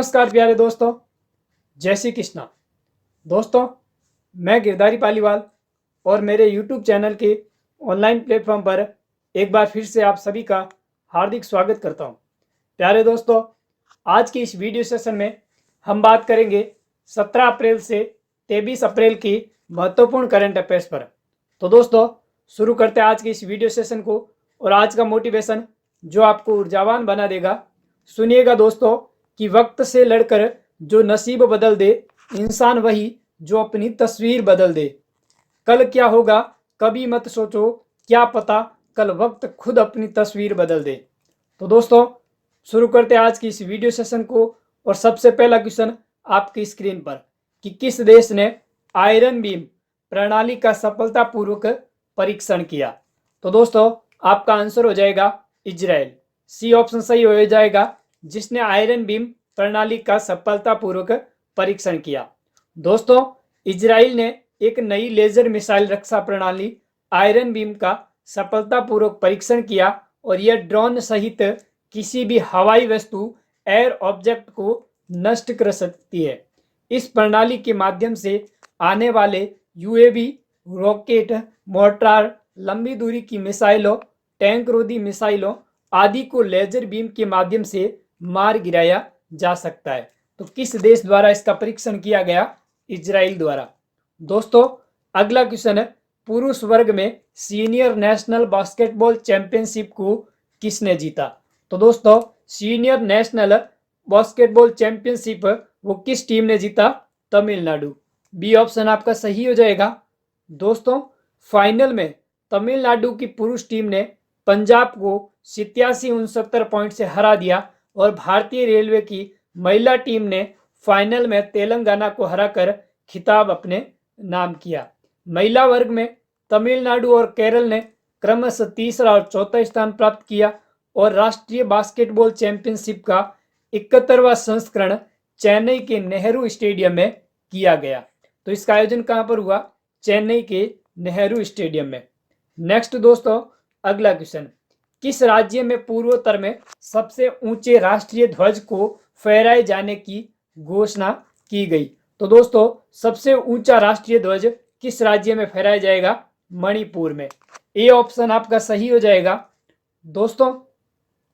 नमस्कार प्यारे दोस्तों, जय श्री कृष्णा। दोस्तों, मैं गिरधारी पालीवाल और मेरे YouTube चैनल के ऑनलाइन प्लेटफॉर्म पर एक बार फिर से आप सभी का हार्दिक स्वागत करता हूं। प्यारे दोस्तों, आज की इस वीडियो सेशन में हम बात करेंगे 17 अप्रैल से 23 अप्रैल की महत्वपूर्ण करंट अफेयर्स पर। तो दोस्तों, शुरू करते हैं आज की इस वीडियो सेशन को। और आज का मोटिवेशन जो आपको ऊर्जावान बना देगा, सुनिएगा दोस्तों, कि वक्त से लड़कर जो नसीब बदल दे, इंसान वही जो अपनी तस्वीर बदल दे। कल क्या होगा कभी मत सोचो, क्या पता कल वक्त खुद अपनी तस्वीर बदल दे। तो दोस्तों, शुरू करते हैं आज की इस वीडियो सेशन को। और सबसे पहला क्वेश्चन आपकी स्क्रीन पर, कि किस देश ने आयरन बीम प्रणाली का सफलतापूर्वक परीक्षण किया। तो दोस्तों, आपका आंसर हो जाएगा इजराइल। सी ऑप्शन सही हो जाएगा, जिसने आयरन बीम प्रणाली का सफलतापूर्वक परीक्षण किया। दोस्तों, इजराइल ने एक नई लेजर मिसाइल रक्षा प्रणाली आयरन बीम का सफलतापूर्वक परीक्षण किया और यह ड्रोन सहित किसी भी हवाई वस्तु एयर ऑब्जेक्ट को नष्ट कर सकती है। इस प्रणाली के माध्यम से आने वाले यूएवी, रॉकेट, मोर्टार, लंबी दूरी की मिसाइलों, टैंक रोधी मिसाइलों आदि को लेजर बीम के माध्यम से मार गिराया जा सकता है। तो किस देश द्वारा इसका परीक्षण किया गया? इजराइल द्वारा। दोस्तों, अगला क्वेश्चन है, पुरुष वर्ग में सीनियर नेशनल बास्केटबॉल चैंपियनशिप को किसने जीता? तो दोस्तों, सीनियर नेशनल बास्केटबॉल चैंपियनशिप वो किस टीम ने जीता? तमिलनाडु। बी ऑप्शन आपका सही हो जाएगा। दोस्तों, फाइनल में तमिलनाडु की पुरुष टीम ने पंजाब को 87-69 पॉइंट से हरा दिया और भारतीय रेलवे की महिला टीम ने फाइनल में तेलंगाना को हराकर खिताब अपने नाम किया। महिला वर्ग में तमिलनाडु और केरल ने क्रमशः तीसरा और चौथा स्थान प्राप्त किया और राष्ट्रीय बास्केटबॉल चैंपियनशिप का 71वां संस्करण चेन्नई के नेहरू स्टेडियम में किया गया। तो इसका आयोजन कहां पर हुआ? चेन्नई के नेहरू स्टेडियम में। नेक्स्ट दोस्तों, अगला क्वेश्चन, किस राज्य में पूर्वोत्तर में सबसे ऊंचे राष्ट्रीय ध्वज को फहराए जाने की घोषणा की गई? तो दोस्तों, सबसे ऊंचा राष्ट्रीय ध्वज किस राज्य में फहराया जाएगा? मणिपुर में। ए ऑप्शन आपका सही हो जाएगा। दोस्तों,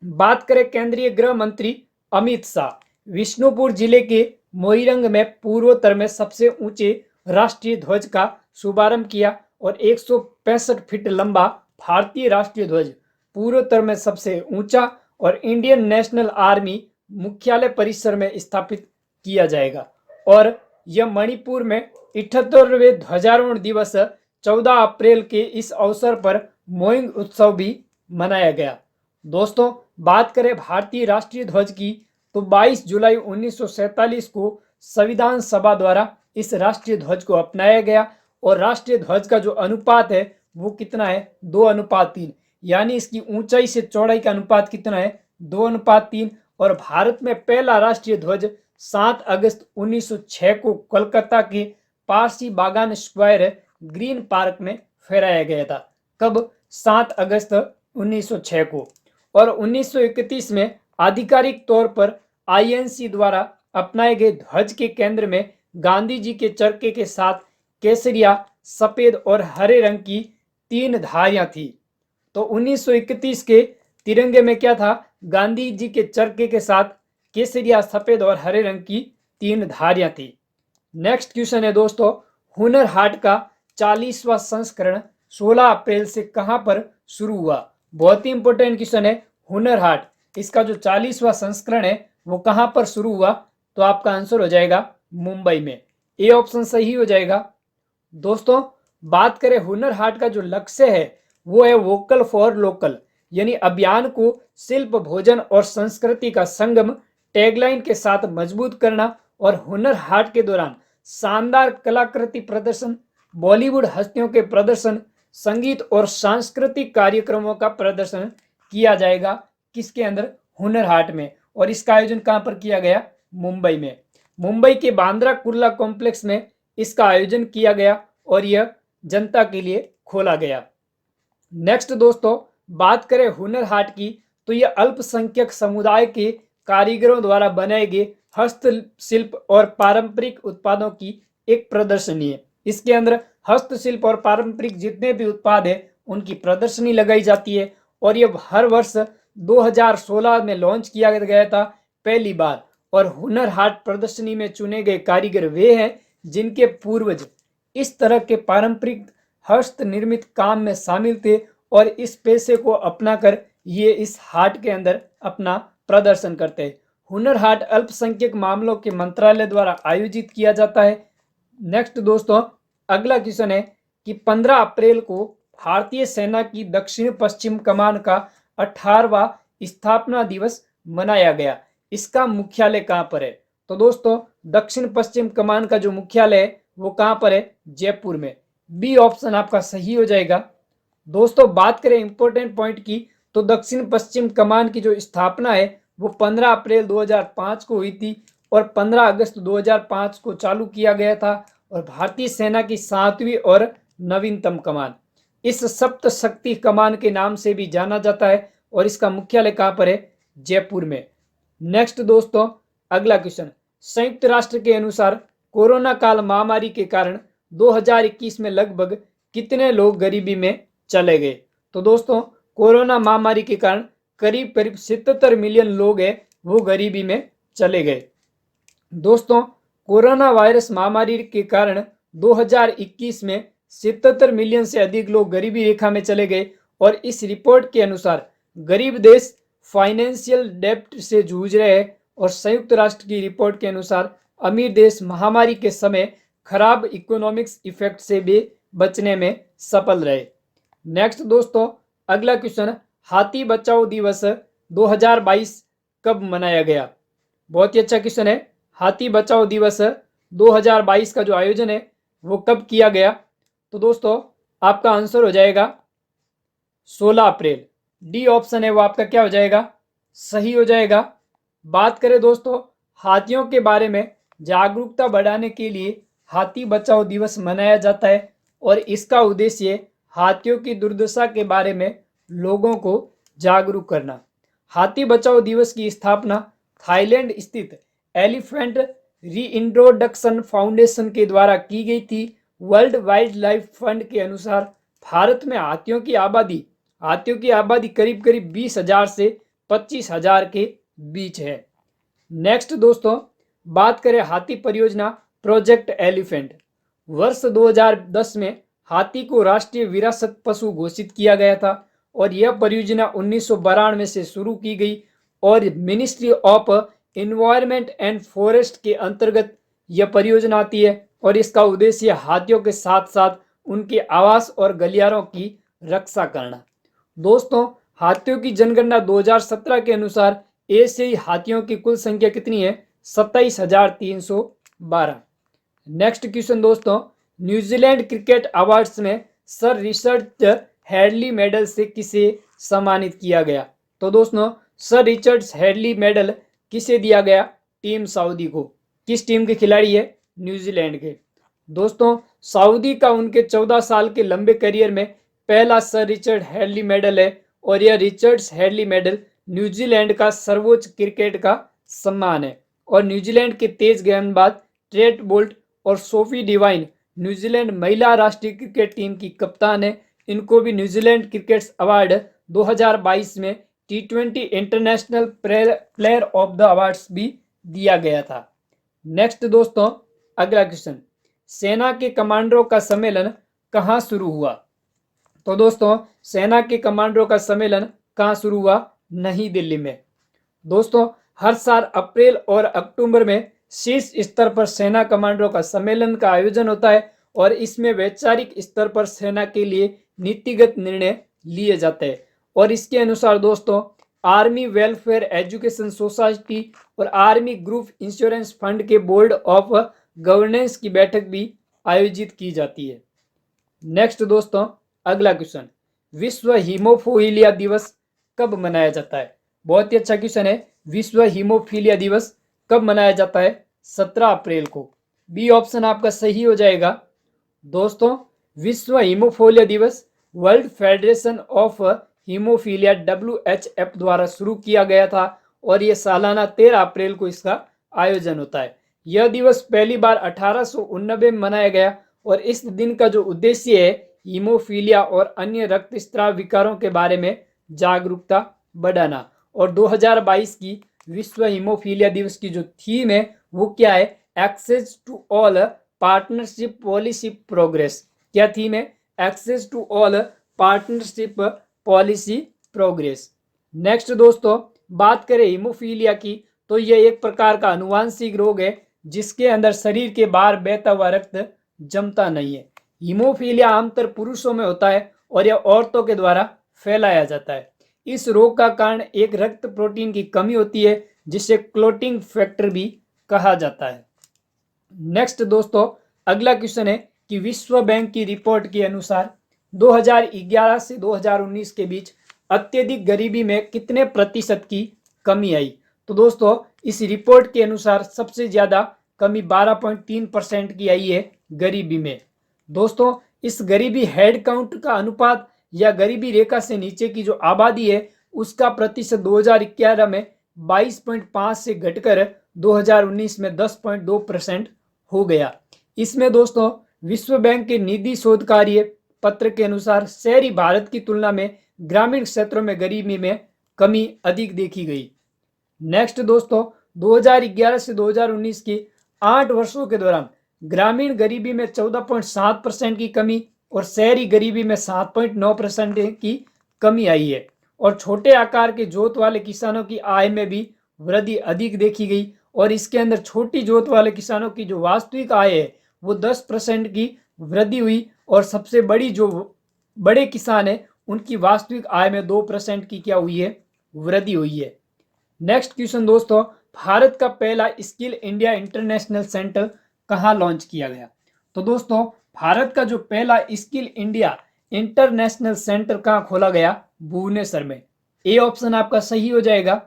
बात करें केंद्रीय गृह मंत्री अमित शाह, विष्णुपुर जिले के मोईरंग में पूर्वोत्तर में सबसे ऊंचे राष्ट्रीय ध्वज का शुभारंभ किया और 165 फीट लंबा भारतीय राष्ट्रीय ध्वज पूर्वोत्तर में सबसे ऊंचा और इंडियन नेशनल आर्मी मुख्यालय परिसर में स्थापित किया जाएगा। और यह मणिपुर में 78वें ध्वजारोहण दिवस 14 अप्रैल के इस अवसर पर मोइंग उत्सव भी मनाया गया। दोस्तों, बात करें भारतीय राष्ट्रीय ध्वज की, तो 22 जुलाई 1947 को संविधान सभा द्वारा इस राष्ट्रीय ध्वज को अपनाया गया और राष्ट्रीय ध्वज का जो अनुपात है वो कितना है? 2:3। यानी इसकी ऊंचाई से चौड़ाई का अनुपात कितना है? 2:3। और भारत में पहला राष्ट्रीय ध्वज 7 अगस्त 1906 को कोलकाता के पारसी बागान स्क्वायर ग्रीन पार्क में फहराया गया था। कब? 7 अगस्त 1906 को। और 1931 में आधिकारिक तौर पर आईएनसी द्वारा अपनाए गए ध्वज के केंद्र में गांधी जी के चरखे के साथ केसरिया, सफेद और हरे रंग की 3 धारियां थी। तो 1931 के तिरंगे में क्या था? गांधी जी के चरखे के साथ केसरिया, सफेद और हरे रंग की 3 धारियां थी। नेक्स्ट क्वेश्चन है दोस्तों, हुनर हाट का 40वां संस्करण 16 अप्रैल से कहां पर शुरू हुआ? बहुत ही इंपॉर्टेंट क्वेश्चन है। हुनर हाट, इसका जो 40वां संस्करण है वो कहां पर शुरू हुआ? तो आपका आंसर हो जाएगा मुंबई में। ए ऑप्शन सही हो जाएगा। दोस्तों, बात करें हुनर हाट का जो लक्ष्य है वो है वोकल फॉर लोकल, यानी अभियान को शिल्प, भोजन और संस्कृति का संगम टैगलाइन के साथ मजबूत करना और हुनर हाट के दौरान शानदार कलाकृति प्रदर्शन, बॉलीवुड हस्तियों के प्रदर्शन, संगीत और सांस्कृतिक कार्यक्रमों का प्रदर्शन किया जाएगा। किसके अंदर? हुनर हाट में। और इसका आयोजन कहां पर किया गया? मुंबई में। मुंबई के बांद्रा कुर्ला कॉम्प्लेक्स में इसका आयोजन किया गया और यह जनता के लिए खोला गया। नेक्स्ट दोस्तों, बात करें हुनर हाट की, तो यह अल्पसंख्यक समुदाय के कारीगरों द्वारा बनाए गए हस्तशिल्प और पारंपरिक उत्पादों की एक प्रदर्शनी है। इसके अंदर हस्तशिल्प और पारंपरिक जितने भी उत्पाद है उनकी प्रदर्शनी लगाई जाती है और ये हर वर्ष 2016 में लॉन्च किया गया था पहली बार। और हुनर हाट प्रदर्शनी में चुने गए कारीगर वे हैं जिनके पूर्वज इस तरह के पारंपरिक हस्त निर्मित काम में शामिल थे और इस पेशे को अपनाकर ये इस हाट के अंदर अपना प्रदर्शन करते हैं। हुनर हाट अल्पसंख्यक मामलों के मंत्रालय द्वारा आयोजित किया जाता है। नेक्स्ट दोस्तों, अगला क्वेश्चन है कि 15 अप्रैल को भारतीय सेना की दक्षिण पश्चिम कमान का 18वां स्थापना दिवस मनाया गया। इसका मुख्यालय कहाँ पर है? तो दोस्तों, दक्षिण पश्चिम कमान का जो मुख्यालय है वो कहाँ पर है? जयपुर में। बी ऑप्शन आपका सही हो जाएगा। दोस्तों, बात करें इंपॉर्टेंट पॉइंट की तो दक्षिण पश्चिम कमान की जो स्थापना है वो 15 अप्रैल 2005 को हुई थी और 15 अगस्त 2005 को चालू किया गया था और भारतीय सेना की 7वीं और नवीनतम कमान इस सप्त शक्ति कमान के नाम से भी जाना जाता है और इसका मुख्यालय कहाँ पर है? जयपुर में। नेक्स्ट दोस्तों, अगला क्वेश्चन, संयुक्त राष्ट्र के अनुसार कोरोना काल महामारी के कारण 2021 में लगभग कितने लोग गरीबी में चले गए? तो दोस्तों, कोरोना महामारी के कारण करीब करीब 77 मिलियन लोग हैं वो गरीबी में चले गए। दोस्तों, कोरोना वायरस महामारी के कारण 2021 में 77 मिलियन से अधिक लोग गरीबी रेखा में चले गए और इस रिपोर्ट के अनुसार गरीब देश फाइनेंशियल डेब्ट से जूझ रहे हैं और संयुक्त राष्ट्र की रिपोर्ट के अनुसार अमीर देश महामारी के समय खराब इकोनॉमिक्स इफेक्ट से भी बचने में सफल रहे। नेक्स्ट दोस्तों, अगला क्वेश्चन, हाथी बचाओ दिवस 2022 कब मनाया गया? बहुत ही अच्छा क्वेश्चन है। हाथी बचाओ दिवस 2022 का जो आयोजन है वो कब किया गया? तो दोस्तों, आपका आंसर हो जाएगा 16 अप्रैल। डी ऑप्शन है वो आपका क्या हो जाएगा? सही हो जाएगा। बात करें दोस्तों, हाथियों के बारे में जागरूकता बढ़ाने के लिए हाथी बचाओ दिवस मनाया जाता है और इसका उद्देश्य हाथियों की दुर्दशा के बारे में लोगों को जागरूक करना। हाथी बचाओ दिवस की स्थापना थाईलैंड स्थित एलिफेंट रीइंट्रोडक्शन फाउंडेशन के द्वारा की गई थी। वर्ल्ड वाइल्ड लाइफ फंड के अनुसार भारत में हाथियों की आबादी करीब करीब 20,000 से 25,000 के बीच है। नेक्स्ट दोस्तों, बात करें हाथी परियोजना प्रोजेक्ट एलिफेंट। वर्ष 2010 में हाथी को राष्ट्रीय विरासत पशु घोषित किया गया था और यह परियोजना 1992 से शुरू की गई और ministry of environment and forest के अंतर्गत यह परियोजना आती है और इसका उद्देश्य हाथियों के साथ साथ उनके आवास और गलियारों की रक्षा करना। दोस्तों, हाथियों की जनगणना 2017 के अनुसार एशियाई हाथियों की कुल संख्या कितनी है? 27,312। नेक्स्ट क्वेश्चन दोस्तों, न्यूजीलैंड क्रिकेट अवार्ड्स में सर रिचर्ड हैडली मेडल से किसे सम्मानित किया गया? तो दोस्तों, सर रिचर्ड हैडली मेडल किसे दिया गया? टीम सऊदी को। किस टीम के खिलाड़ी है? न्यूजीलैंड के। दोस्तों, सऊदी का उनके 14 साल के लंबे करियर में पहला सर रिचर्ड हैडली मेडल है और यह रिचर्ड हैडली मेडल न्यूजीलैंड का सर्वोच्च क्रिकेट का सम्मान है और न्यूजीलैंड के तेज गेंदबाज ट्रेंट बोल्ट और सोफी डिवाइन न्यूजीलैंड महिला राष्ट्रीय क्रिकेट टीम की कप्तान है। इनको भी न्यूजीलैंड क्रिकेट अवार्ड 2022 में T20 international player of the awards भी दिया गया था। नेक्स्ट दोस्तों, अगला क्वेश्चन, सेना के कमांडरों का सम्मेलन कहाँ शुरू हुआ? तो दोस्तों, सेना के कमांडरों का सम्मेलन कहाँ शुरू हुआ? नई दिल्ली में। दोस्तों, हर साल अप्रैल और अक्टूबर में शीर्ष स्तर पर सेना कमांडरों का सम्मेलन का आयोजन होता है और इसमें वैचारिक स्तर पर सेना के लिए नीतिगत निर्णय लिए जाते हैं और इसके अनुसार दोस्तों आर्मी वेलफेयर एजुकेशन सोसाइटी और आर्मी ग्रुप इंश्योरेंस फंड के बोर्ड ऑफ गवर्नेंस की बैठक भी आयोजित की जाती है। नेक्स्ट दोस्तों, अगला क्वेश्चन, विश्व हीमोफीलिया दिवस कब मनाया जाता है? बहुत ही अच्छा क्वेश्चन है। विश्व हीमोफीलिया दिवस कब मनाया जाता है? 17 अप्रैल को। बी ऑप्शन आपका सही हो जाएगा। दोस्तों, विश्व हीमोफीलिया दिवस world federation of haemophilia WHF द्वारा शुरू किया गया था और यह सालाना 13 अप्रैल को इसका आयोजन होता है। यह दिवस पहली बार 1889 में मनाया गया और इस दिन का जो उद्देश्य है हीमोफीलिया और अन्य रक्तस्राव विकारों के बारे में जागरूकता बढ़ाना। और 2022 की विश्व हीमोफीलिया दिवस की जो थीम है वो क्या है? Access to all partnership policy progress. क्या थीम है? Access to all partnership policy progress. Next दोस्तों, बात करें हीमोफीलिया की तो यह एक प्रकार का आनुवांशिक रोग है जिसके अंदर शरीर के बाहर बहता हुआ रक्त जमता नहीं है। हीमोफीलिया आमतौर पुरुषों में होता है और यह औरतों के द्वारा फैलाया जाता है। इस रोग का कारण एक रक्त प्रोटीन की कमी होती है जिसे क्लोटिंग फैक्टर भी कहा जाता है। नेक्स्ट दोस्तों, अगला क्वेश्चन है कि विश्व बैंक की रिपोर्ट के अनुसार 2011 से 2019 के बीच अत्यधिक गरीबी में कितने प्रतिशत की कमी आई? तो दोस्तों, इस रिपोर्ट के अनुसार सबसे ज्यादा कमी 12.3% की आई है गरीबी में। दोस्तों, इस गरीबी हेड काउंट का अनुपात या गरीबी रेखा से नीचे की जो आबादी है उसका प्रतिशत 2011 में 22.5 से घटकर 2019 में 10.2% हो गया। इसमें दोस्तों विश्व बैंक के निधि शोध कार्य पत्र के अनुसार शहरी भारत की तुलना में ग्रामीण क्षेत्रों में गरीबी में कमी अधिक देखी गई। नेक्स्ट दोस्तों, 2011 से 2019 की 8 वर्षों के दौरान ग्रामीण गरीबी में 14.7% की कमी और शहरी गरीबी में 7.9% की कमी आई है। और छोटे आकार के जोत वाले किसानों की आय में भी वृद्धि अधिक देखी गई और इसके अंदर छोटी जोत वाले किसानों की जो वास्तविक आय है वो 10% की वृद्धि हुई और सबसे बड़ी जो बड़े किसान है उनकी वास्तविक आय में 2% की क्या हुई है? वृद्धि हुई है। नेक्स्ट क्वेश्चन दोस्तों, भारत का पहला स्किल इंडिया इंटरनेशनल सेंटर कहाँ लॉन्च किया गया? तो दोस्तों, भारत का जो पहला स्किल इंडिया इंटरनेशनल सेंटर कहाँ खोला गया? भुवनेश्वर में। ए ऑप्शन आपका सही हो जाएगा।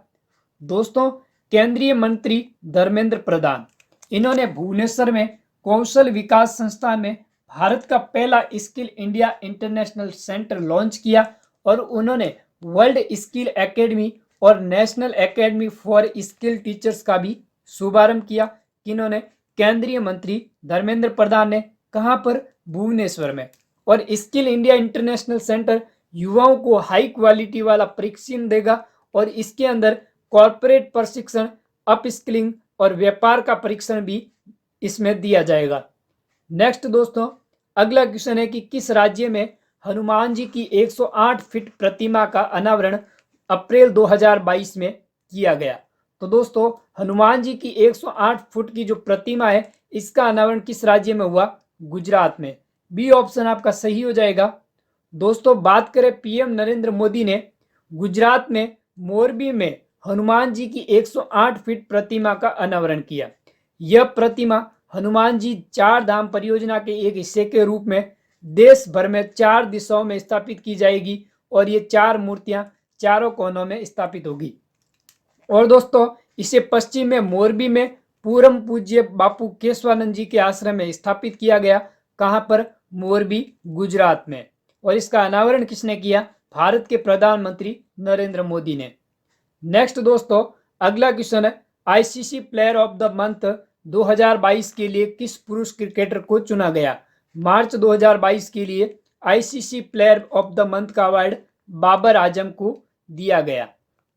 दोस्तों, केंद्रीय मंत्री धर्मेंद्र प्रधान इन्होंने भुवनेश्वर में कौशल विकास संस्थान में भारत का पहला skill India international centre launch किया और उन्होंने वर्ल्ड स्किल एकेडमी और national academy for skill teachers का भी शुभारंभ किया। किन्होंने? केंद्रीय मंत्री धर्मेंद्र प्रधान ने। कहां पर? भुवनेश्वर में। और स्किल इंडिया इंटरनेशनल सेंटर युवाओं को हाई क्वालिटी वाला प्रशिक्षण देगा और इसके अंदर कॉर्पोरेट प्रशिक्षण, अपस्किलिंग और व्यापार का प्रशिक्षण भी इसमें दिया जाएगा। नेक्स्ट दोस्तों, अगला क्वेश्चन है कि किस राज्य में हनुमान जी की 108 फीट प्रतिमा का अनावरण अप्रैल 2022 में किया गया? तो दोस्तों, हनुमान जी की 108 फुट की जो प्रतिमा है इसका अनावरण किस राज्य में हुआ? गुजरात में। बी ऑप्शन आपका सही हो जाएगा। दोस्तों, बात करें पीएम नरेंद्र मोदी ने गुजरात में मोरबी में हनुमान जी की 108 फीट प्रतिमा का अनावरण किया। यह प्रतिमा हनुमान जी 4 धाम परियोजना के एक हिस्से के रूप में देश भर में 4 दिशाओं में स्थापित की जाएगी और ये 4 मूर्तियां चारों कोनों में स्थापित होगी। और दोस्तों, इसे पश्चिम में मोरबी में पूरम पूज्य बापू केशवानंद जी के आश्रम में स्थापित किया गया। कहां पर? मोरबी, गुजरात में। और इसका अनावरण किसने किया? भारत के प्रधानमंत्री नरेंद्र मोदी ने। नेक्स्ट दोस्तों, अगला क्वेश्चन है ICC player of the month 2022 के लिए किस पुरुष क्रिकेटर को चुना गया? मार्च 2022 के लिए ICC player of the month का अवार्ड बाबर आजम को दिया गया।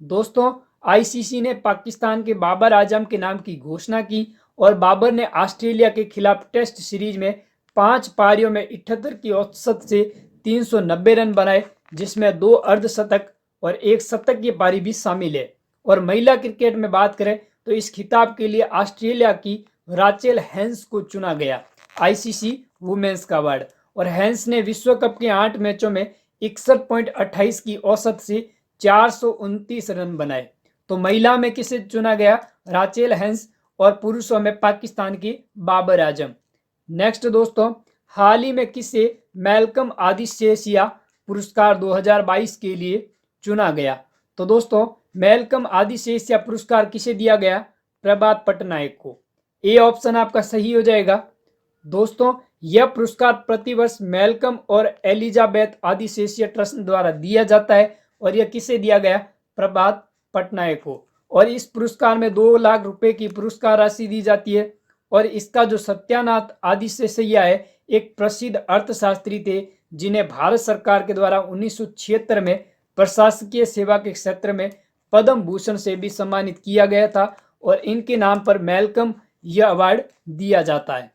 दोस्तों, आईसीसी ने पाकिस्तान के बाबर आजम के नाम की घोषणा की और बाबर ने ऑस्ट्रेलिया के खिलाफ टेस्ट सीरीज में 5 पारियों में 78 की औसत से 390 रन बनाए जिसमें 2 अर्धशतक और 1 शतक की पारी भी शामिल है। और महिला क्रिकेट में बात करें तो इस खिताब के लिए ऑस्ट्रेलिया की राचेल हेंस को चुना गया आईसीसी वुमेन्स का अवार्ड। और हेंस ने विश्व कप के 8 मैचों में 61.28 की औसत से 429 रन बनाए। तो महिला में किसे चुना गया? Rachael Haynes. और पुरुषों में पाकिस्तान की बाबर आजम। नेक्स्ट दोस्तों, हाल ही में किसे मैल्कम आदिशेषिया पुरस्कार 2022 के लिए चुना गया? तो दोस्तों, मैल्कम आदिशेषिया पुरस्कार किसे दिया गया? प्रभात पटनायक को। ए ऑप्शन आपका सही हो जाएगा। दोस्तों, यह पुरस्कार प्रतिवर्ष मैल्कम और एलिजाबेथ आदिशेषिया ट्रस्ट द्वारा दिया जाता है और यह किसे दिया गया? प्रभात पटनायक को। और इस पुरस्कार में 2 लाख रुपए की पुरस्कार राशि दी जाती है। और इसका जो सत्यानाथ आदिसेसैया है, एक प्रसिद्ध अर्थशास्त्री थे जिन्हें भारत सरकार के द्वारा 1976 में प्रशासकीय सेवा के क्षेत्र में पद्म भूषण से भी सम्मानित किया गया था और इनके नाम पर मैल्कम यह अवार्ड दिया जाता है।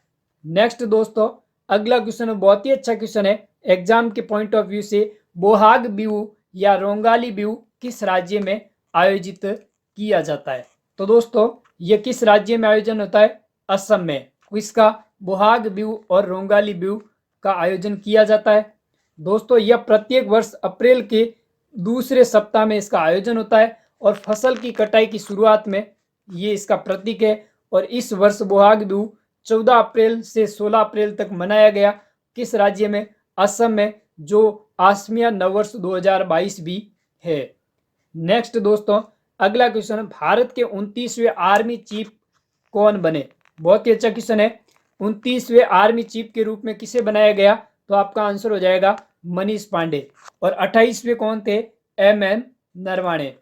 नेक्स्ट दोस्तों, अगला क्वेश्चन बहुत ही अच्छा क्वेश्चन है एग्जाम के पॉइंट ऑफ व्यू से। बोहाग बिहू या रोंगाली बिहू किस राज्य में आयोजित किया जाता है? तो दोस्तों ये किस राज्य में आयोजन होता है? असम में किसका? बोहाग बिहू और रोंगाली बिहू का आयोजन किया जाता है। दोस्तों यह प्रत्येक वर्ष अप्रैल के दूसरे सप्ताह में इसका आयोजन होता है और फसल की कटाई की शुरुआत में ये इसका प्रतीक है। और इस वर्ष बोहाग बिहू 14 अप्रैल से 16 अप्रैल तक मनाया गया। किस राज्य में? असम में, जो आसमिया नववर्ष 2022 भी है। नेक्स्ट दोस्तों, अगला क्वेश्चन, भारत के 29वें आर्मी चीफ कौन बने? बहुत ही अच्छा क्वेश्चन है। 29वें आर्मी चीफ के रूप में किसे बनाया गया? तो आपका आंसर हो जाएगा मनीष पांडे। और 28वें कौन थे? MM नरवाणे।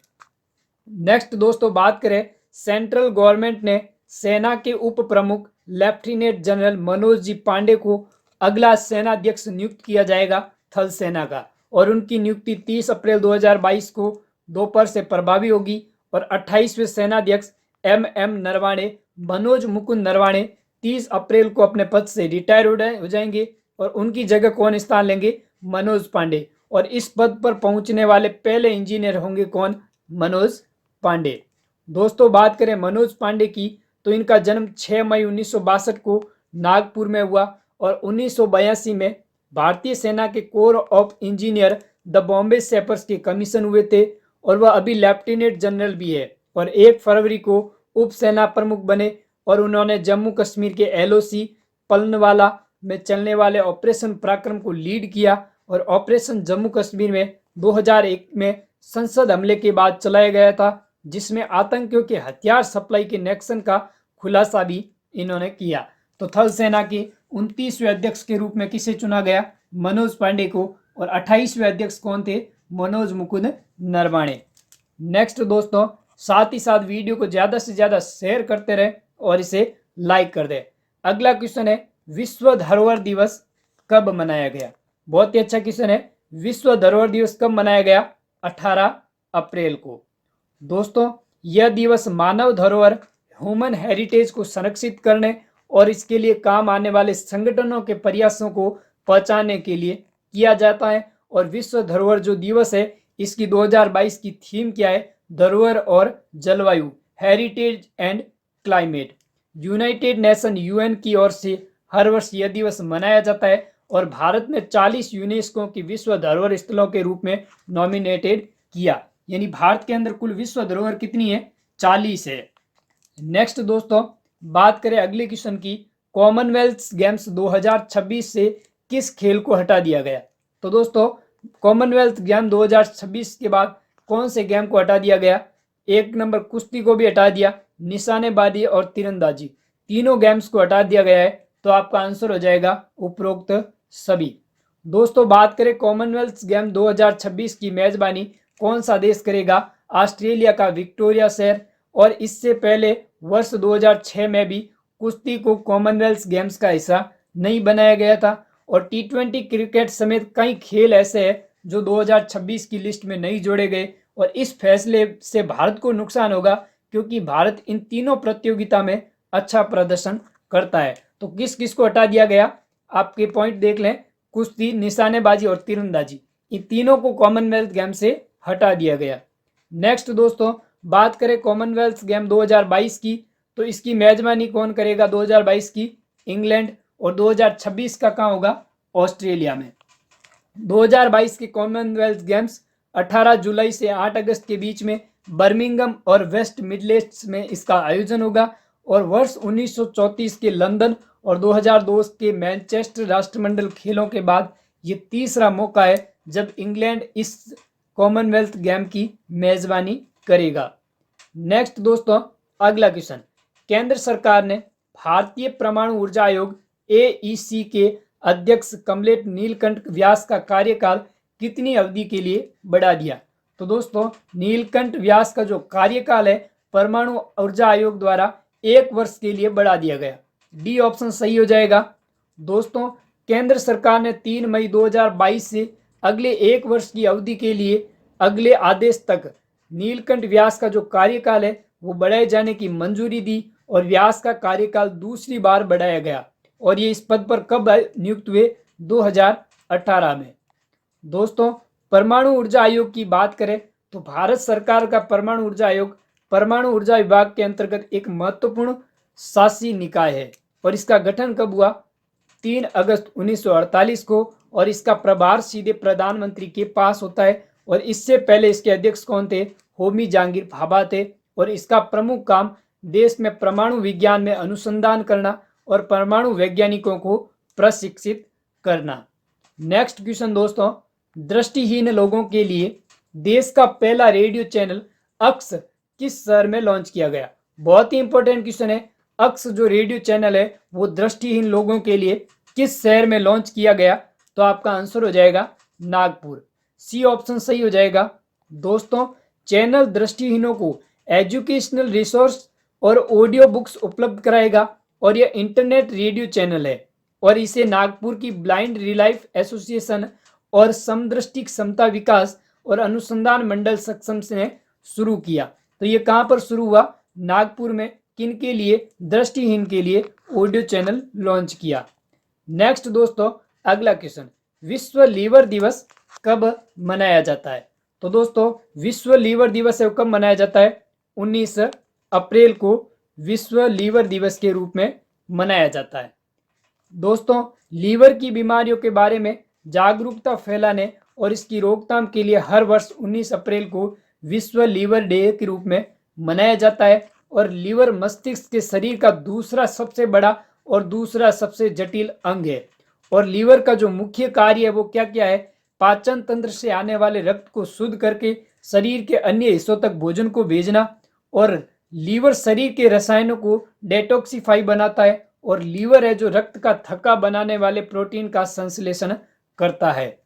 नेक्स्ट दोस्तों, बात करें सेंट्रल गवर्नमेंट ने सेना के उप प्रमुख लेफ्टिनेंट जनरल मनोज जी पांडे को अगला सेनाध्यक्ष नियुक्त किया जाएगा थल सेना का, और उनकी नियुक्ति 30 अप्रैल 2022 को दोपहर से प्रभावी होगी। और 28वें सेनाध्यक्ष MM नरवाणे, मनोज मुकुंद नरवाणे 30 अप्रैल को अपने पद से रिटायर हो जाएंगे और उनकी जगह कौन स्थान लेंगे? मनोज पांडे। और इस पद पर पहुंचने वाले पहले इंजीनियर होंगे कौन? मनोज पांडे। दोस्तों बात करें मनोज पांडे की, तो इनका जन्म 6 मई 1962 को नागपुर में हुआ और 1982 में भारतीय सेना के corps of engineer the Bombay sappers के कमीशन हुए थे और वह अभी लेफ्टिनेंट जनरल भी है। और 1 फरवरी को उप सेना प्रमुख बने और उन्होंने जम्मू कश्मीर के LOC पलनवाला में चलने वाले ऑपरेशन पराक्रम को लीड किया। और ऑपरेशन जम्मू कश्मीर में 2001 में संसद हमले के बाद चलाया गया था, जिसमें आतंकियों के हथियार सप्लाई के नेक्सन का खुलासा भी इन्होंने किया। तो थल सेना के 29वें अध्यक्ष के रूप में किसे चुना गया? मनोज पांडे को। और 28वें अध्यक्ष कौन थे? मनोज मुकुंद नरवाणे। नेक्स्ट दोस्तों, साथ ही साथ वीडियो को ज़्यादा से ज़्यादा शेयर करते रहे और इसे लाइक कर दे। अगला क्वेश्चन है, विश्व धरोहर दिवस कब मनाया गया? बहुत ही अच्छा क्वेश्चन है। विश्व धरोहर दिवस कब मनाया गया? 18 अप्रैल को। दोस्तों यह दिवस मानव धरोहर ह्यूमन हेरिटेज को संरक्षित करने और इसके लिए काम आने वाले संगठनों के प्रयासों को पहचानने के लिए किया जाता है। और विश्व धरोहर जो दिवस है, इसकी 2022 की थीम क्या है? धरोहर और जलवायु, heritage and climate. United nation UN की ओर से हर वर्ष यह दिवस मनाया जाता है और भारत ने 40 यूनेस्को की विश्व धरोहर स्थलों के रूप में नॉमिनेटेड किया। यानी भारत के अंदर कुल विश्व धरोहर कितनी है? 40 है। नेक्स्ट दोस्तों, बात करें अगले क्वेश्चन की, कॉमनवेल्थ गेम्स 2026 से किस खेल को हटा दिया गया? तो दोस्तों कॉमनवेल्थ गेम 2026 के बाद कौन से गेम को हटा दिया गया? 1 नंबर कुश्ती को भी हटा दिया, निशानेबाजी और तीरंदाजी, तीनों गेम्स को हटा दिया गया है। तो आपका आंसर हो जाएगा उपरोक्त सभी। दोस्तों बात करें कॉमनवेल्थ गेम 2026 की मेजबानी कौन सा देश करेगा? ऑस्ट्रेलिया का विक्टोरिया शहर। और इससे पहले वर्ष 2006 में भी कुश्ती को कॉमनवेल्थ गेम्स का हिस्सा नहीं बनाया गया था। और T20 क्रिकेट समेत कई खेल ऐसे हैं जो 2026 की लिस्ट में नहीं जोड़े गए और इस फैसले से भारत को नुकसान होगा, क्योंकि भारत इन तीनों प्रतियोगिता में अच्छा प्रदर्शन करता है। तो किस किस को हटा दिया गया? आपके पॉइंट देख लें, कुश्ती, निशानेबाजी और तीरंदाजी, इन तीनों को कॉमनवेल्थ गेम से हटा दिया गया। नेक्स्ट दोस्तों, बात करें कॉमनवेल्थ गेम 2022 की, तो इसकी मेजबानी कौन करेगा? 2022 की इंग्लैंड, और 2026 का कहाँ होगा? ऑस्ट्रेलिया में। 2022 के कॉमनवेल्थ गेम्स 18 जुलाई से 8 अगस्त के बीच में बर्मिंघम और वेस्ट मिडलैंड्स में इसका आयोजन होगा। और वर्ष 1934 के लंदन और 2002 के मैनचेस्टर राष्ट्रमंडल खेलों के बाद ये तीसरा मौका है जब इंग्लैंड इस कॉमनवेल्थ गेम की मेजबानी करेगा। नेक्स्ट दोस्तों, अगला क्वेश्चन, केंद्र सरकार ने भारतीय परमाणु ऊर्जा आयोग AEC के अध्यक्ष कमलेश नीलकंठ व्यास का कार्यकाल कितनी अवधि के लिए बढ़ा दिया? तो दोस्तों नीलकंठ व्यास का जो कार्यकाल है परमाणु ऊर्जा आयोग द्वारा 1 वर्ष के लिए बढ़ा दिया गया। डी ऑप्शन सही हो जाएगा। दोस्तों, केंद्र सरकार ने 3 मई 2022 से अगले 1 वर्ष की अवधि के लिए अगले आदेश तक नीलकंठ व्यास का जो कार्यकाल है वो बढ़ाए जाने की मंजूरी दी और व्यास का कार्यकाल दूसरी बार बढ़ाया गया और ये इस पद पर कब नियुक्त हुए? 2018 में। दोस्तों, परमाणु ऊर्जा आयोग की बात करें तो भारत सरकार का परमाणु ऊर्जा आयोग परमाणु ऊर्जा विभाग के अंतर्गत एक महत्वपूर्ण शासी निकाय है और इसका गठन कब हुआ? 3 अगस्त 1948 को और इसका प्रभार सीधे प्रधानमंत्री के पास होता है और इससे पहले इसके अध्यक्ष कौन थे? होमी जहांगीर भाभा थे और इसका प्रमुख काम देश में परमाणु विज्ञान में अनुसंधान करना और परमाणु वैज्ञानिकों को प्रशिक्षित करना। नेक्स्ट क्वेश्चन दोस्तों, दृष्टिहीन लोगों के लिए देश का पहला रेडियो चैनल अक्स किस शहर में लॉन्च किया गया? बहुत ही इंपॉर्टेंट क्वेश्चन है। अक्स जो रेडियो चैनल है वो दृष्टिहीन लोगों के लिए किस शहर में लॉन्च किया गया? तो आपका आंसर हो जाएगा नागपुर। सी ऑप्शन सही हो जाएगा। दोस्तों, चैनल दृष्टिहीनों को एजुकेशनल रिसोर्स और ऑडियो बुक्स उपलब्ध कराएगा और यह इंटरनेट रेडियो चैनल है और इसे नागपुर की ब्लाइंड रिलाइफ एसोसिएशन और समदृष्टि क्षमता विकास और अनुसंधान मंडल सक्षम ने शुरू किया। तो ये कहाँ पर शुरू हुआ? नागपुर में। किन के लिए? दृष्टिहीन के लिए ऑडियो चैनल लॉन्च किया। नेक्स्ट दोस्तों, अगला क्वेश्चन, विश्व लीवर दिवस कब मनाया जाता है? तो दोस्तों, विश्व लीवर दिवस कब मनाया जाता है? 19 अप्रैल को विश्व लीवर दिवस के रूप में मनाया जाता है। दोस्तों, लीवर की बीमारियों के बारे में जागरूकता फैलाने और इसकी रोकथाम के लिए हर वर्ष 19 अप्रैल को विश्व लीवर डे के रूप में मनाया जाता है और लीवर मस्तिष्क के शरीर का दूसरा सबसे बड़ा और दूसरा सबसे जटिल अंग है और लीवर का जो मुख्य कार्य है वो क्या क्या है? पाचन तंत्र से आने वाले रक्त को शुद्ध करके शरीर के अन्य हिस्सों तक भोजन को भेजना और लीवर शरीर के रसायनों को डेटॉक्सिफाई बनाता है और लीवर है जो रक्त का थक्का बनाने वाले प्रोटीन का संश्लेषण करता है।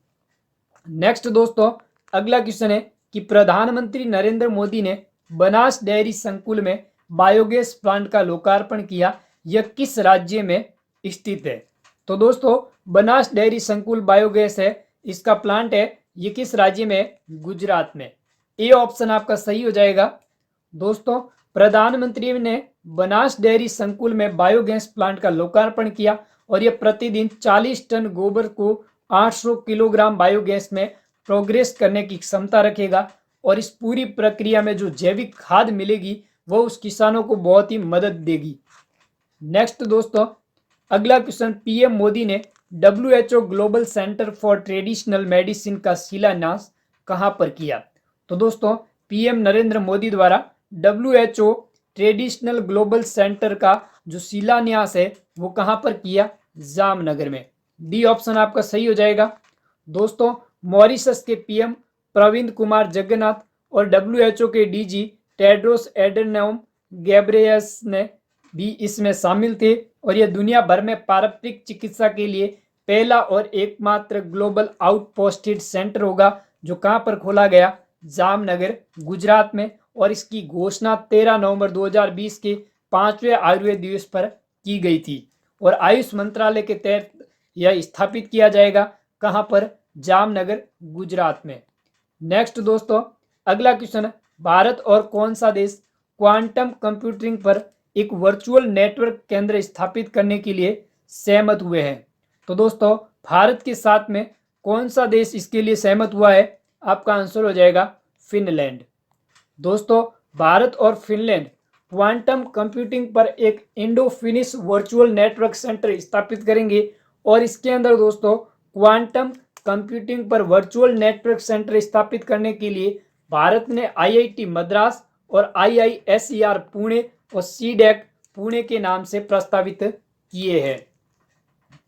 नेक्स्ट दोस्तों, अगला क्वेश्चन है कि प्रधानमंत्री नरेंद्र मोदी ने बनास डेयरी संकुल में बायोगैस प्लांट का लोकार्पण किया। यह किस राज्य में स्थित है? तो दोस्तों, बनास डेयरी संकुल बायोगैस है, इसका प्लांट है, ये किस राज्य में है? गुजरात में। ए ऑप्शन आपका सही हो जाएगा। दोस्तों, प्रधानमंत्री ने बनास डेयरी संकुल में बायोगैस प्लांट का लोकार्पण किया और यह प्रतिदिन 40 टन गोबर को 800 किलोग्राम बायोगैस में प्रोग्रेस करने की क्षमता रखेगा और इस पूरी प्रक्रिया में जो जैविक खाद मिलेगी वो उस किसानों को बहुत ही मदद देगी। नेक्स्ट दोस्तों, अगला क्वेश्चन, पीएम मोदी ने WHO global centre for traditional medicine का शिलान्यास कहां पर किया? तो दोस्तों, पीएम नरेंद्र मोदी द्वारा WHO ट्रेडिशनल ग्लोबल सेंटर का जो शिलान्यास है वो कहां पर किया? जामनगर में। डी ऑप्शन आपका सही हो जाएगा। दोस्तों, मॉरिशस के पीएम प्रविंद कुमार जगन्नाथ और WHO के डीजी टेड्रोस एडनॉम गैब्रियस ने भी इसमें शामिल थे और यह दुनिया भर में पारंपरिक चिकित्सा के लिए पहला और एकमात्र ग्लोबल आउटपोस्टेड सेंटर होगा जो कहां पर खोला गया? जामनगर, गुजरात में। और इसकी घोषणा 13 नवंबर 2020 के 5वें आयुर्वेद दिवस पर की गई थी और आयुष मंत्रालय के तहत यह स्थापित किया जाएगा। कहां पर? जामनगर, गुजरात में। नेक्स्ट दोस्तों, अगला क्वेश्चन, भारत और कौन सा देश क्वांटम कंप्यूटिंग पर एक वर्चुअल नेटवर्क केंद्र स्थापित करने के लिए सहमत हुए हैं? तो दोस्तों, भारत के साथ में कौन सा देश इसके लिए सहमत हुआ है? आपका आंसर हो जाएगा फिनलैंड। दोस्तों, भारत और फिनलैंड क्वांटम कंप्यूटिंग पर एक Indo finish virtual network centre स्थापित करेंगे और इसके अंदर दोस्तों क्वांटम कंप्यूटिंग पर वर्चुअल नेटवर्क सेंटर स्थापित करने के लिए भारत ने IIT मद्रास और IISER पुणे और CDAC पुणे के नाम से प्रस्तावित किए हैं।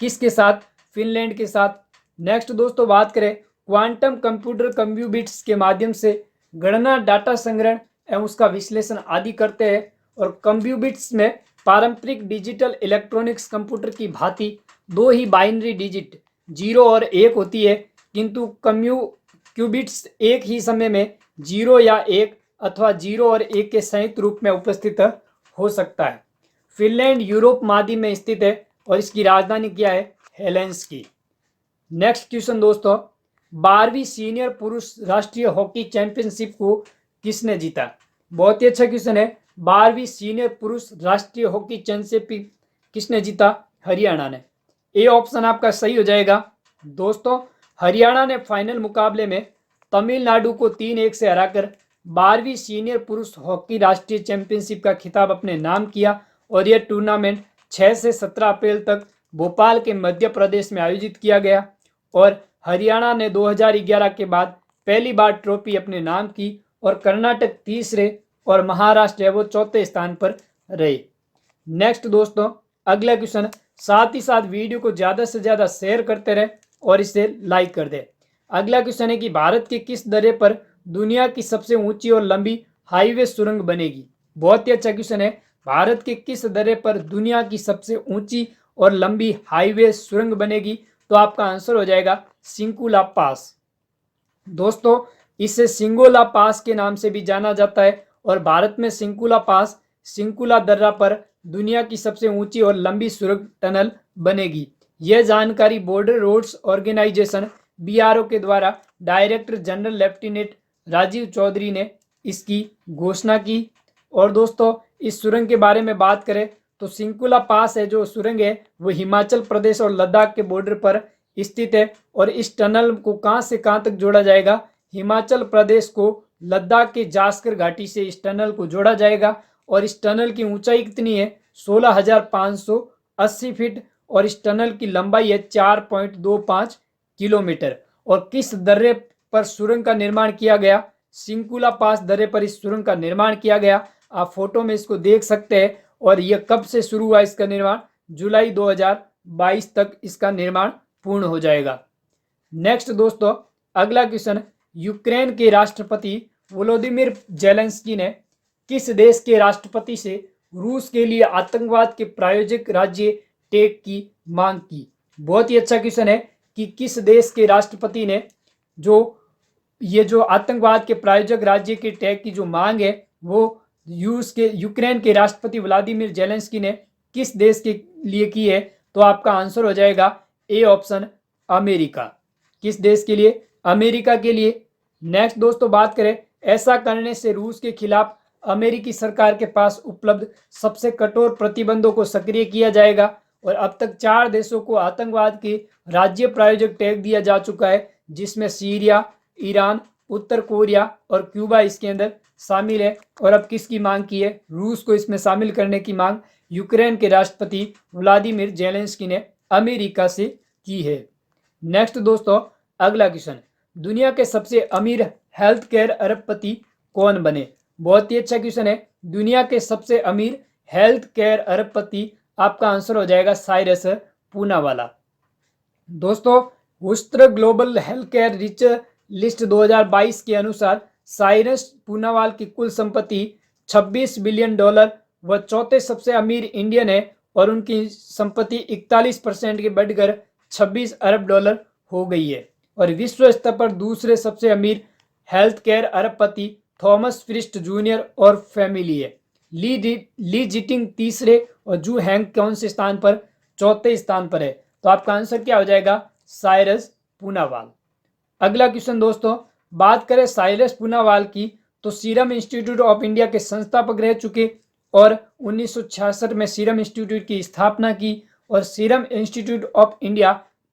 किसके साथ? फिनलैंड के साथ। नेक्स्ट दोस्तों, बात करें क्वांटम कंप्यूटर कंप्यूबिट्स के माध्यम से गणना, डाटा संग्रहण एवं उसका विश्लेषण आदि करते हैं और कंप्यूबिट्स में पारंपरिक डिजिटल इलेक्ट्रॉनिक्स कंप्यूटर की भांति 2 ही बाइनरी डिजिट 0 और 1 होती है, किंतु क्यूबिट्स एक ही समय में 0 या 1 अथवा 0 और 1 के संयुक्त रूप में उपस्थित हो सकता है। फिनलैंड यूरोप महाद्वीप में स्थित है और इसकी राजधानी क्या है? हेलेंसिकी। नेक्स्ट क्वेश्चन दोस्तों, 12वीं सीनियर पुरुष राष्ट्रीय हॉकी चैंपियनशिप को किसने जीता? बहुत ही अच्छा क्वेश्चन है। 12वीं सीनियर पुरुष राष्ट्रीय हॉकी चैंपियनशिप किसने जीता? हरियाणा ने। ए ऑप्शन आपका सही हो जाएगा। दोस्तों, हरियाणा ने फाइनल मुकाबले में तमिलनाडु को 3-1 से हराकर 12वीं सीनियर पुरुष हॉकी राष्ट्रीय चैंपियनशिप का खिताब अपने नाम किया और यह टूर्नामेंट 6 से 17 अप्रैल तक भोपाल के मध्य प्रदेश में आयोजित किया गया और हरियाणा ने 2011 के बाद पहली बार ट्रॉफी अपने नाम की और कर्नाटक तीसरे और महाराष्ट्र वो चौथे स्थान पर रहे। नेक्स्ट दोस्तों, अगला क्वेश्चन, साथ ही साथ वीडियो को ज़्यादा से ज़्यादा शेयर करते रहे और इसे लाइक कर दे। अगला क्वेश्चन है कि भारत के किस दर्रे पर दुनिया की सबसे ऊंची और लंबी हाईवे सुरंग बनेगी? बहुत ही अच्छा क्वेश्चन है। भारत के किस दर्रे पर दुनिया की सबसे ऊंची और लंबी हाईवे सुरंग बनेगी? तो आपका आंसर हो जाएगा सिंकुला पास। दोस्तों, इसे सिंगोला पास के नाम से भी जाना जाता है और भारत में सिंकुला पास, सिंकुला दर्रा पर दुनिया की सबसे ऊंची और लंबी सुरंग टनल बनेगी। यह जानकारी बॉर्डर रोड्स ऑर्गेनाइजेशन BRO के द्वारा director general lieutenant Rajiv Chaudhary ने इसकी घोषणा की। और दोस्तों, इस सुरंग के बारे में बात करें तो सिंकुला पास है जो सुरंग है वो हिमाचल प्रदेश और लद्दाख के बॉर्डर पर स्थित है और इस टनल को कहां से कहां तक जोड़ा जाएगा? हिमाचल प्रदेश को लद्दाख के जास्कर घाटी से इस टनल को जोड़ा जाएगा और इस टनल की ऊंचाई कितनी है? 16,580 फीट और इस टनल की लंबाई है 4.25 किलोमीटर। और किस दर्रे पर सुरंग का निर्माण किया गया? सिंकुला पास दर्रे पर इस सुरंग का निर्माण किया गया। आप फोटो में इसको देख सकते हैं। और यह कब से शुरू हुआ इसका निर्माण? जुलाई 2022 तक इसका निर्माण पूर्ण हो जाएगा। नेक्स्ट दोस्तों, अगला क्वेश्चन, यूक्रेन के राष्ट्रपति वोलोदिमीर जेलेंस्की ने किस देश के राष्ट्रपति से रूस के लिए आतंकवाद के प्रायोजक राज्य टैग की मांग की? बहुत ही अच्छा क्वेश्चन है कि किस देश के राष्ट्रपति ने जो आतंकवाद के प्रायोजक राज्य के टैग की जो मांग है वो यूक्रेन के राष्ट्रपति व्लादिमीर जेलेंस्की ने किस देश के लिए की है? तो आपका आंसर हो जाएगा ए ऑप्शन, अमेरिका। किस देश के लिए? अमेरिका के लिए। नेक्स्ट दोस्तों, बात करें, ऐसा करने से रूस के खिलाफ अमेरिकी सरकार के पास उपलब्ध सबसे कठोर प्रतिबंधों को सक्रिय किया जाएगा और अब तक 4 देशों को आतंकवाद के राज्य प्रायोजक टैग दिया जा चुका है, जिसमें सीरिया, ईरान, उत्तर कोरिया और क्यूबा इसके अंदर शामिल है। और अब किसकी मांग की है? रूस को इसमें शामिल करने की मांग यूक्रेन के राष्ट्रपति व्लादिमीर जेलेंस्की ने अमेरिका से की है। नेक्स्ट दोस्तों, अगला क्वेश्चन, दुनिया के सबसे अमीर हेल्थ केयर अरबपति कौन बने? बहुत ही अच्छा क्वेश्चन है। दुनिया के सबसे अमीर हेल्थ केयर अरबपति, आपका आंसर हो जाएगा साइरस पूनावाला। दोस्तों, वुस्टर global health care rich list 2022 के अनुसार साइरस पूनावाल की कुल संपत्ति $26 बिलियन व चौथे सबसे अमीर इंडियन है और उनकी संपत्ति 41% के बढ़कर $26 अरब हो गई है। और विश्व स्तर पर दूसरे सबसे अमीर हेल्थ केयर अरबपति थॉमस फ्रिस्ट जूनियर और फैमिली है। ली जिटिंग तीसरे और जू हैंग कौन से स्थान पर? चौथे स्थान पर है। तो आपका आंसर क्या हो जाएगा? साइरस पूनावाल। अगला क्वेश्चन दोस्तों, बात करें साइरस पूनावाल की तो सीरम इंस्टीट्यूट ऑफ इंडिया के संस्थापक रह चुके और 1966 में सीरम इंस्टीट्यूट की स्थापना की। और serum institute of India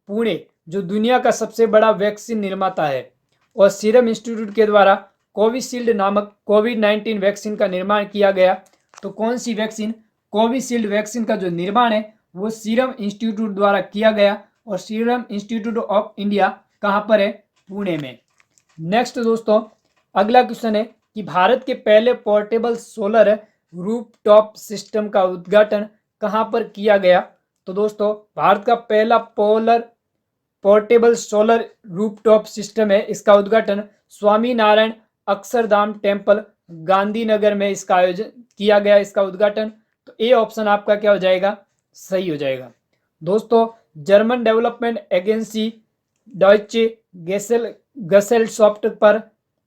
Pune जो दुनिया का सबसे बड़ा वैक्सीन निर्माता है और सीरम इंस्टीट्यूट के द्वारा कोविशील्ड नामक कोविड-19 वैक्सीन का निर्माण किया गया। तो कौन सी वैक्सीन? कोविशील्ड वैक्सीन का जो निर्माण है वो सीरम इंस्टीट्यूट द्वारा किया गया और सीरम इंस्टीट्यूट ऑफ इंडिया कहाँ पर है? पुणे में। नेक्स्ट दोस्तों, अगला क्वेश्चन है कि भारत के पहले पोर्टेबल सोलर रूफटॉप सिस्टम का उद्घाटन कहाँ पर किया गया? तो दोस्तों, भारत का पहला पोर्टेबल सोलर रूफटॉप सिस्टम है, इसका उद्घाटन स्वामी नारायण अक्षरधाम टेम्पल गांधीनगर में इसका आयोजन किया गया, इसका उद्घाटन। तो ए ऑप्शन आपका क्या हो जाएगा? सही हो जाएगा। दोस्तों, जर्मन डेवलपमेंट एजेंसी डॉइचे गेसेलसॉफ्ट पर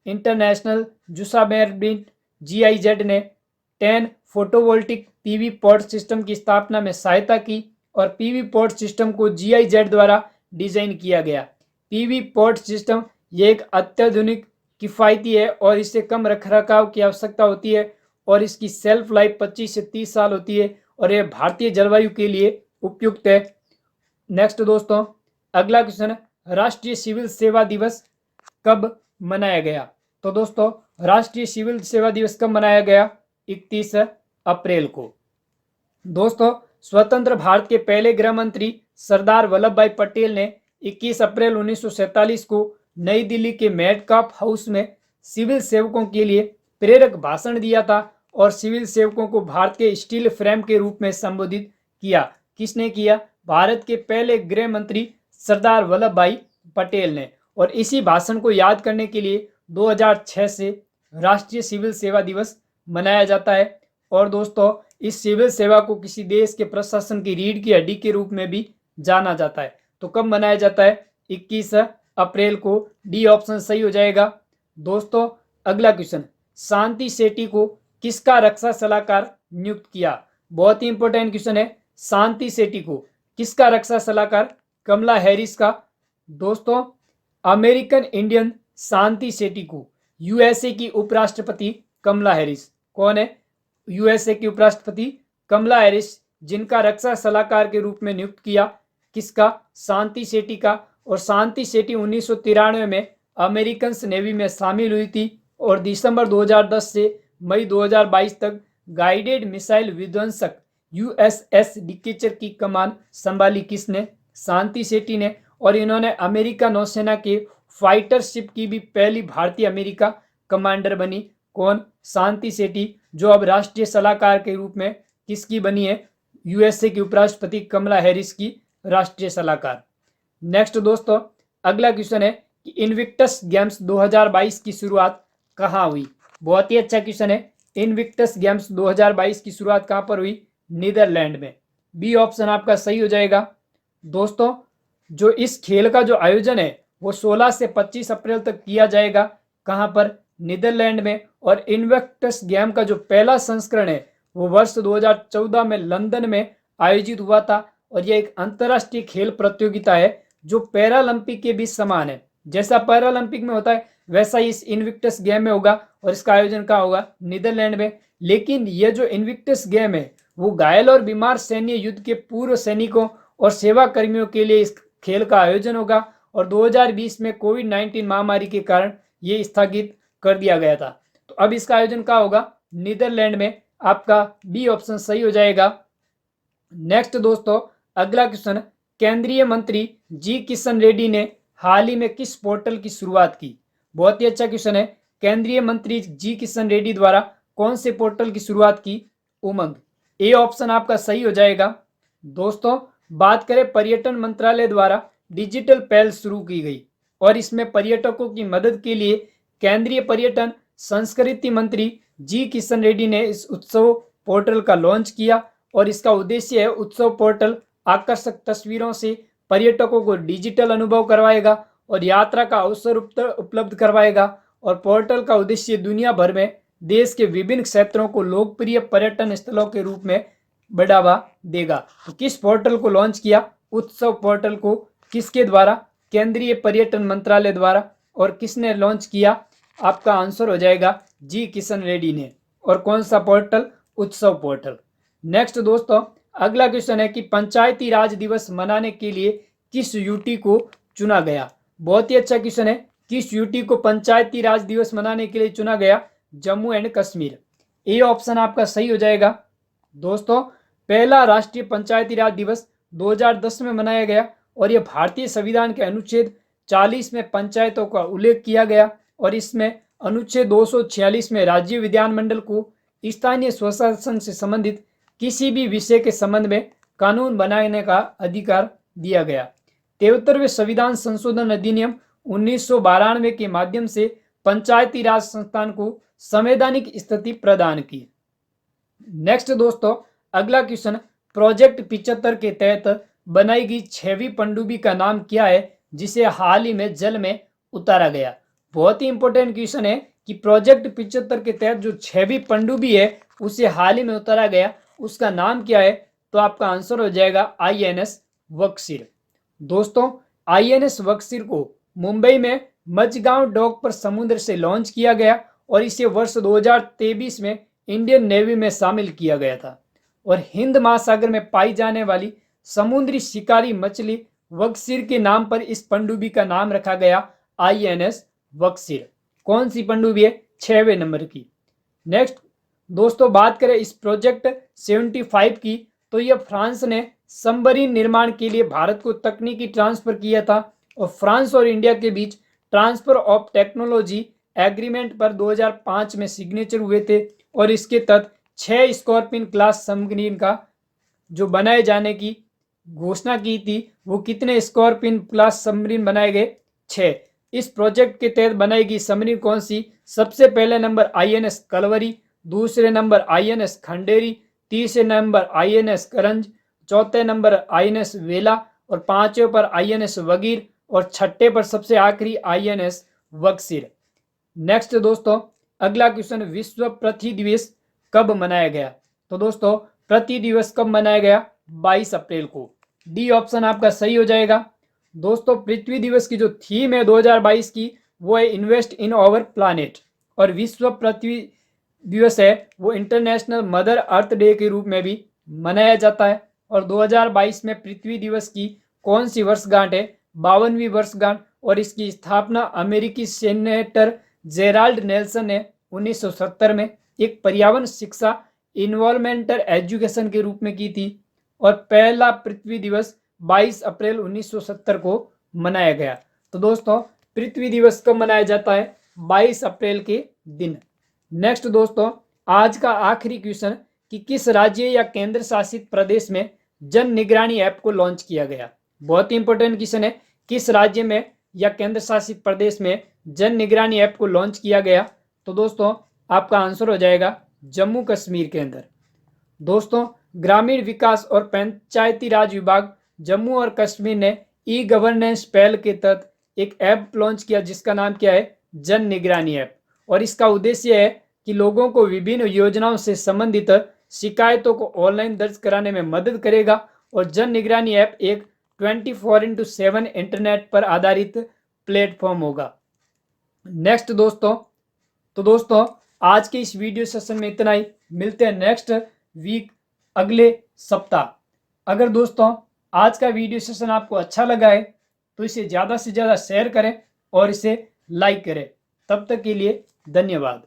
इंटरनेशनल जुसामेरबिट GIZ ने 10 फोटोवोल्टिक पीवी पॉट सिस्टम की स्थापना में सहायता की और पीवी पॉट सिस्टम को GIZ द्वारा डिजाइन किया गया। पीवी पॉट सिस्टम ये एक अत्याधुनिक किफ़ायती है और इससे कम रखरखाव की आवश्यकता होती है और इसकी सेल्फ लाइफ 25 से 30 साल होती है और यह भारतीय जलवायु के लिए उपयुक्त है। नेक्स्ट दोस्तों, अगला क्वेश्चन है, राष्ट्रीय सिविल सेवा दिवस कब मनाया गया? तो दोस्तों, राष्ट्रीय सिविल सेवा दिवस कब मनाया गया? 31 अप्रैल को। दोस्तों, स्वतंत्र भारत के पहले गृह मंत्री सरदार वल्लभ भाई पटेल ने 21 अप्रैल 1947 को नई दिल्ली के मेटकाफ हाउस में सिविल सेवकों के लिए प्रेरक भाषण दिया था और सिविल सेवकों को भारत के स्टील फ्रेम के रूप में संबोधित किया। किसने किया? भारत के पहले गृह मंत्री सरदार वल्लभ भाई पटेल ने। और इसी भाषण को याद करने के लिए 2006 से राष्ट्रीय सिविल सेवा दिवस मनाया जाता है। और दोस्तों, इस सिविल सेवा को किसी देश के प्रशासन की रीढ़ की हड्डी के रूप में भी जाना जाता है। तो कब मनाया जाता है? 21 अप्रैल को। डी ऑप्शन सही हो जाएगा। दोस्तों, अगला क्वेश्चन, शांति सेठी को किसका रक्षा सलाहकार नियुक्त किया? बहुत ही इंपॉर्टेंट क्वेश्चन है। शांति सेठी को किसका रक्षा सलाहकार? कमला हैरिस का। दोस्तों, अमेरिकन इंडियन शांति सेठी को USA की उपराष्ट्रपति कमला हैरिस, कौन है? USA की उपराष्ट्रपति कमला हैरिस, जिनका रक्षा सलाहकार के रूप में नियुक्त किया। किसका? शांति सेठी का। और शांति सेठी 1993 में अमेरिकन नेवी में शामिल हुई थी और दिसंबर 2010 से मई 2022 तक गाइडेड मिसाइल विध्वंसक USS डिकेचर की कमान संभाली। किसने? शांति सेठी ने। और इन्होंने अमेरिका नौसेना के फाइटर शिप की भी पहली भारतीय अमेरिका कमांडर बनी। कौन? शांति सेठी, जो अब राष्ट्रीय सलाहकार के रूप में किसकी बनी है? USA की उपराष्ट्रपति कमला हैरिस की राष्ट्रीय सलाहकार। नेक्स्ट दोस्तों, अगला क्वेश्चन है कि इनविक्टस गेम्स 2022 की शुरुआत कहाँ हुई? बहुत ही अच्छा क्वेश्चन है। इनविक्टस गेम्स 2022 की शुरुआत कहाँ पर हुई? नीदरलैंड में। बी ऑप्शन आपका सही हो जाएगा। दोस्तों, जो इस खेल का जो आयोजन है वो 16 से 25 अप्रैल तक किया जाएगा। कहाँ पर? नीदरलैंड में। और इनविक्टस गेम का जो पहला संस्करण है वो वर्ष 2014 में लंदन में आयोजित हुआ था और यह एक अंतर्राष्ट्रीय खेल प्रतियोगिता है जो पैरालंपिक के भी समान है। जैसा पैरालंपिक में होता है वैसा ही इस इनविक्टस गेम में होगा और इसका आयोजन कहाँ होगा? नीदरलैंड में। लेकिन यह जो इनविक्टस गेम है वो घायल और बीमार सैन्य युद्ध के पूर्व सैनिकों और सेवा कर्मियों के लिए इस खेल का आयोजन होगा और 2020 में कोविड-19 महामारी के कारण ये स्थगित कर दिया गया था। तो अब इसका आयोजन कहाँ होगा? नीदरलैंड में। आपका बी ऑप्शन सही हो जाएगा। नेक्स्ट दोस्तों, अगला क्वेश्चन, केंद्रीय मंत्री जी किशन रेड्डी ने हाल ही में किस पोर्टल की शुरुआत की? बहुत ही अच्छा क्वेश्चन है। केंद्रीय मंत्री जी किशन रेड्डी द्वारा कौन से पोर्टल की शुरुआत की? उमंग। ए ऑप्शन आपका सही हो जाएगा। दोस्तों, बात करें पर्यटन मंत्रालय द्वारा डिजिटल पहल शुरू की गई और इसमें पर्यटकों की मदद के लिए केंद्रीय पर्यटन संस्कृति मंत्री जी किशन रेड्डी ने इस उत्सव पोर्टल का लॉन्च किया और इसका उद्देश्य है उत्सव पोर्टल आकर्षक तस्वीरों से पर्यटकों को डिजिटल अनुभव करवाएगा और यात्रा का अवसर उपलब्ध करवाएगा। और पोर्टल का उद्देश्य दुनिया भर में देश के विभिन्न क्षेत्रों को लोकप्रिय पर्यटन स्थलों के रूप में बढ़ावा देगा। तो किस पोर्टल को लॉन्च किया? उत्सव पोर्टल को। किसके द्वारा? केंद्रीय पर्यटन मंत्रालय द्वारा। और किसने लॉन्च किया? आपका आंसर हो जाएगा जी किशन रेड्डी ने। और कौन सा पोर्टल? उत्सव पोर्टल। नेक्स्ट दोस्तों, अगला क्वेश्चन है कि पंचायती राज दिवस मनाने के लिए किस यूटी को चुना गया? बहुत ही अच्छा क्वेश्चन है। किस यूटी को पंचायती राज दिवस मनाने के लिए चुना गया? Jammu and Kashmir. A option आपका सही हो जाएगा। दोस्तों, पहला राष्ट्रीय पंचायती राज दिवस 2010 में मनाया गया और यह भारतीय संविधान के अनुच्छेद 40 में पंचायतों का उल्लेख किया गया और इसमें अनुच्छेद 246 में राज्य विधानमंडल को स्थानीय स्वशासन से संबंधित किसी भी विषय के संबंध में कानून बनाने का अधिकार दिया गया। 73वें संविधान संशोधन अधिनियम 1992 के माध्यम से पंचायती राज संस्थान को संवैधानिक स्थिति प्रदान की। नेक्स्ट दोस्तों, अगला क्वेश्चन, प्रोजेक्ट 75 के तहत बनाई गई 6वीं पनडुब्बी का नाम क्या है जिसे हाल ही में जल में उतारा गया? बहुत ही इंपॉर्टेंट क्वेश्चन है कि प्रोजेक्ट 75 के तहत जो 6वीं पनडुब्बी है उसे हाल ही में उतारा गया, उसका नाम क्या है? तो आपका आंसर हो जाएगा INS बक्सिर। दोस्तों, INS बक्सिर को मुंबई में मझगांव डॉक पर समुद्र से लॉन्च किया गया और इसे वर्ष 2023 में इंडियन नेवी में शामिल किया गया था। और हिंद महासागर में पाई जाने वाली समुद्री शिकारी मछली बक्सिर के नाम पर इस पनडुब्बी का नाम रखा गया INS बक्सिर। कौन सी पनडुब्बी है? 6वें नंबर की। नेक्स्ट दोस्तों, बात करें इस प्रोजेक्ट 75 की, तो यह फ्रांस ने सबमरीन निर्माण के लिए भारत को तकनीकी ट्रांसफर किया था और फ्रांस और इंडिया के बीच ट्रांसफर ऑफ टेक्नोलॉजी एग्रीमेंट पर 2005 में सिग्नेचर हुए थे और इसके तहत 6 स्कॉर्पियन क्लास सबमरीन का जो बनाए जाने की घोषणा की थी। वो कितने स्कॉर्पियन क्लास सबमरीन बनाए गए? 6। इस प्रोजेक्ट के तहत बनाई गई सबमरीन कौन सी? सबसे पहले नंबर INS कलवरी, दूसरे नंबर INS खंडेरी, तीसरे नंबर INS करंज, चौथे नंबर INS वेला और पांचवें पर INS वगीर और छठे पर सबसे आखिरी INS बक्सिर। नेक्स्ट दोस्तों, अगला क्वेश्चन, विश्व पृथ्वी दिवस कब मनाया गया? तो दोस्तों, पृथ्वी दिवस कब मनाया गया? 22 अप्रैल को। डी ऑप्शन आपका सही हो जाएगा। दोस्तों, पृथ्वी दिवस की जो थीम है 2022 की, वो है इन्वेस्ट इन आवर प्लानेट और विश्व पृथ्वी दिवस है वो इंटरनेशनल मदर अर्थ डे के रूप में भी मनाया जाता है। और 2022 में पृथ्वी दिवस की कौन सी वर्षगांठ है? 52वीं वर्षगांठ और इसकी स्थापना अमेरिकी सेनेटर जेराल्ड नेल्सन ने 1970 में एक पर्यावरण शिक्षा इन्वॉल्वमेंटल एजुकेशन के रूप में की थी और पहला पृथ्वी दिवस 22 अप्रैल 1970 को मनाया गया। तो दोस्तों, पृथ्वी दिवस कब मनाया जाता है? 22 अप्रैल के दिन। नेक्स्ट दोस्तों, आज का आखिरी क्वेश्चन कि किस राज्य या केंद्र शासित प्रदेश में जन निगरानी ऐप को लॉन्च किया गया? बहुत ही इंपॉर्टेंट क्वेश्चन है। किस राज्य में या केंद्र शासित प्रदेश में जन निगरानी ऐप को लॉन्च किया गया? तो दोस्तों, आपका आंसर हो जाएगा जम्मू कश्मीर के अंदर। दोस्तों, ग्रामीण विकास और पंचायती राज विभाग जम्मू और कश्मीर ने ई गवर्नेंस पहल के तहत एक ऐप लॉन्च किया जिसका नाम क्या है? जन निगरानी ऐप। और इसका उद्देश्य है कि लोगों को विभिन्न योजनाओं से संबंधित शिकायतों को ऑनलाइन दर्ज कराने में मदद करेगा और जन निगरानी ऐप एक 24/7 इंटरनेट पर आधारित प्लेटफॉर्म होगा। नेक्स्ट दोस्तों, आज के इस वीडियो सेशन में इतना ही। मिलते हैं नेक्स्ट वीक, अगले सप्ताह। अगर दोस्तों आज का वीडियो सेशन आपको अच्छा लगा है तो इसे ज़्यादा से ज़्यादा शेयर करें और इसे लाइक करें। तब तक के लिए धन्यवाद।